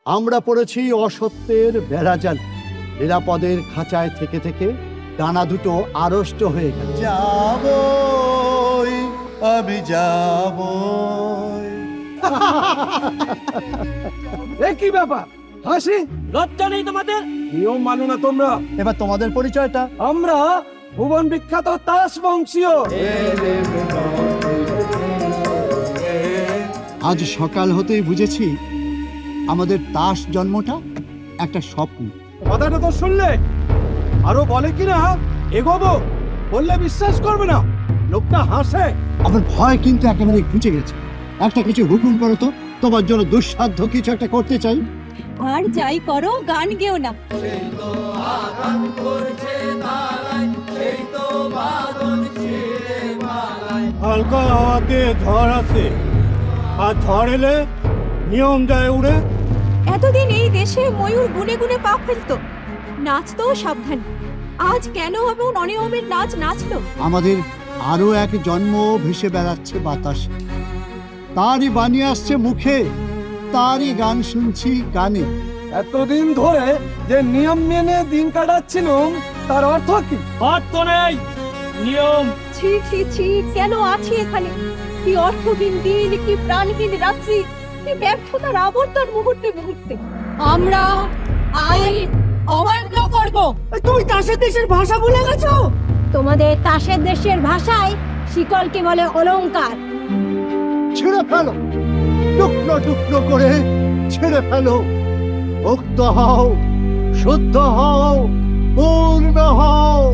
আমরা পড়েছি অসত্যের বেড়াজাল, নিরাপদের খাঁচায় থেকে থেকে ডানা দুটো আড়ষ্ট হয়ে গেল। যাবই আমি যাবই। কি ব্যাপার হাসি? লজ্জা নেই তোমাদের? নিয়ম মানো না তোমরা? এবার তোমাদের পরিচয়টা। আমরা ভুবন বিখ্যাত তাস বংশীয়। আজ সকাল হতেই বুঝেছি আমাদের তাস জন্মটা একটা স্বপ্ন। কথাটা তো শুনলে? আরো বলে কিনা এগোবো, বললে বিশ্বাস করবে না। লোকটা হাসে। আমার ভয় কিন্তু একেবারে ঘুচে গেছে। একটা কিছু হুকুম করো তো, তোমার জন্য দুঃসাধ্য কিছু একটা করতে চাই। আর যাই করো, গান গেও না। হালকা হাওয়াতে ঝড় আছে, আর ঝড় এলে নিয়ম যায় উড়ে। এতদিন এই দেশে ময়ূর গুনে গুনে পা ফেলতো, নাচতো সাবধান। আজ কেন এমন অনিয়মের নাচ নাচলো? আমাদের আরো এক জন্ম ভেসে বেড়াচ্ছে বাতাসে, তারই বাণী আসছে মুখে, তারই গান শুনছি কানে। এতদিন ধরে যে নিয়ম মেনে দিন কাটাচ্ছিলাম, তার অর্থ কি? অর্থ নেই, নিয়ম। ছি ছি ছি, কেন আছি এখানে? কি অর্থহীন দিন, কি প্রাণহীন রাত্রি, কি ব্যর্থতার আবর্তন মুহূর্তে মুহূর্তে। আমরা আইন অমান্য করব। তুমি তাসের দেশের ভাষা ভুলে গেছো? তোমাদের তাসের দেশের ভাষায় শিকলকে বলে অলংকার। ছেড়ে ফেলো, টুকরো টুকরো করে ছেড়ে ফেলো। মুক্ত হও, শুদ্ধ হও, পূর্ণ হও।